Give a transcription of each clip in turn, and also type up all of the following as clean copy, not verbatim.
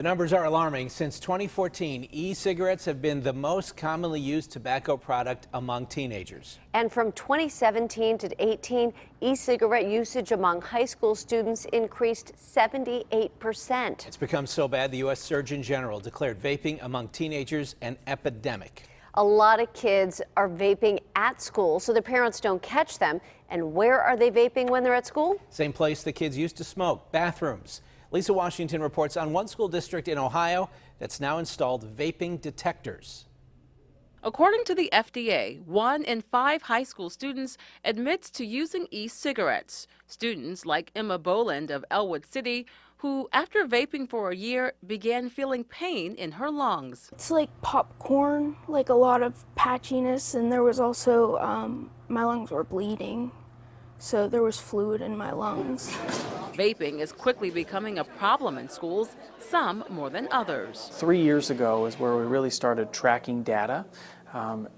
The numbers are alarming. Since 2014, e-cigarettes have been the most commonly used tobacco product among teenagers. And from 2017 to 18, e-cigarette usage among high school students increased 78%. It's become so bad, the U.S. Surgeon General declared vaping among teenagers an epidemic. A lot of kids are vaping at school so their parents don't catch them. And where are they vaping when they're at school? Same place the kids used to smoke, bathrooms. Lisa Washinton reports on one school district in Ohio that's now installed vaping detectors. According to the FDA, 1 in 5 high school students admits to using e-cigarettes. Students like Emma Boland of Elwood City, who after vaping for a year began feeling pain in her lungs. It's like popcorn, like a lot of patchiness, and there was also, my lungs were bleeding, so there was fluid in my lungs. Vaping is quickly becoming a problem in schools, some more than others. 3 years ago is where we really started tracking data,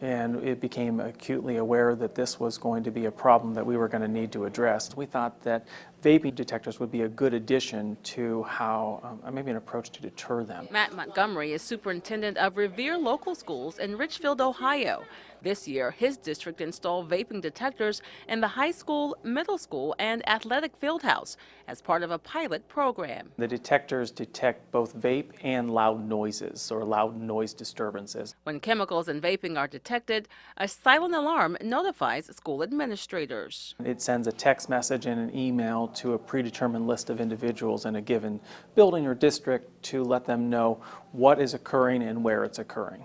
and it became acutely aware that this was going to be a problem that we were going to need to address. We thought that vaping detectors would be a good addition to how, maybe an approach to deter them. Matt Montgomery is superintendent of Revere Local Schools in Richfield, Ohio. This year, his district installed vaping detectors in the high school, middle school, and athletic field house as part of a pilot program. The detectors detect both vape and loud noises or loud noise disturbances. When chemicals in vaping are detected, a silent alarm notifies school administrators. It sends a text message and an email to a predetermined list of individuals in a given building or district to let them know what is occurring and where it's occurring.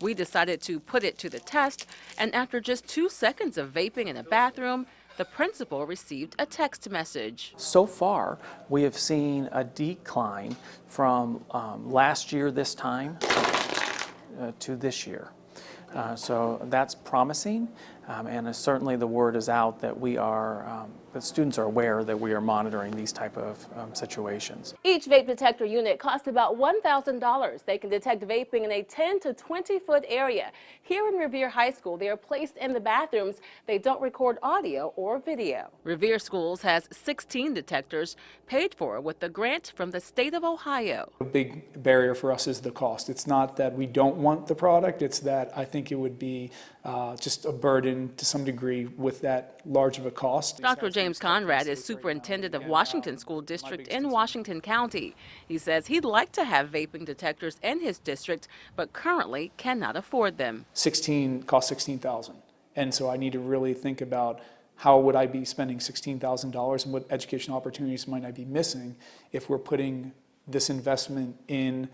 We decided to put it to the test, and after just 2 seconds of vaping in a bathroom, the principal received a text message. So far, we have seen a decline from last year this time to this year. So that's promising, and certainly the word is out that that students are aware that we are monitoring these type of situations. Each vape detector unit costs about $1,000. They can detect vaping in a 10 to 20 foot area. Here in Revere High School, they are placed in the bathrooms. They don't record audio or video. Revere Schools has 16 detectors paid for with a grant from the state of Ohio. A big barrier for us is the cost. It's not that we don't want the product, it's that I think it would be just a burden to some degree with that large of a cost. Dr. James Conrad is superintendent of Washinton School District in Washington County. He says he'd like to have vaping detectors in his district, but currently cannot afford them. Cost $16,000. And so I need to really think about how would I be spending $16,000 and what educational opportunities might I be missing if we're putting this investment in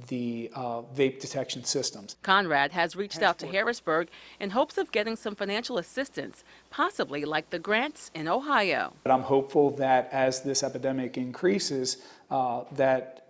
the vape detection systems. Conrad has reached out to Harrisburg in hopes of getting some financial assistance, possibly like the grants in Ohio. But I'm hopeful that as this epidemic increases, that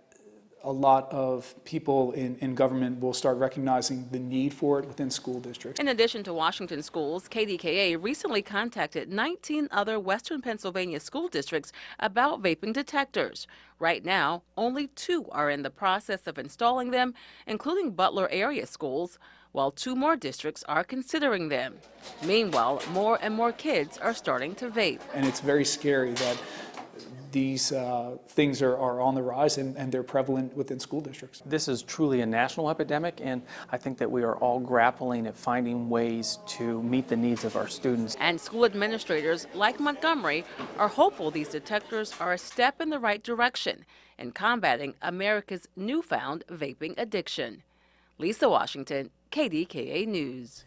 a lot of people in government will start recognizing the need for it within school districts. In addition to Washington schools, KDKA recently contacted 19 other Western Pennsylvania school districts about vaping detectors. Right now, only 2 are in the process of installing them, including Butler area schools, while 2 more districts are considering them. Meanwhile, more and more kids are starting to vape. And it's very scary that these things are on the rise and they're prevalent within school districts. This is truly a national epidemic, and I think that we are all grappling at finding ways to meet the needs of our students. And school administrators like Montgomery are hopeful these detectors are a step in the right direction in combating America's newfound vaping addiction. Lisa Washinton, KDKA News.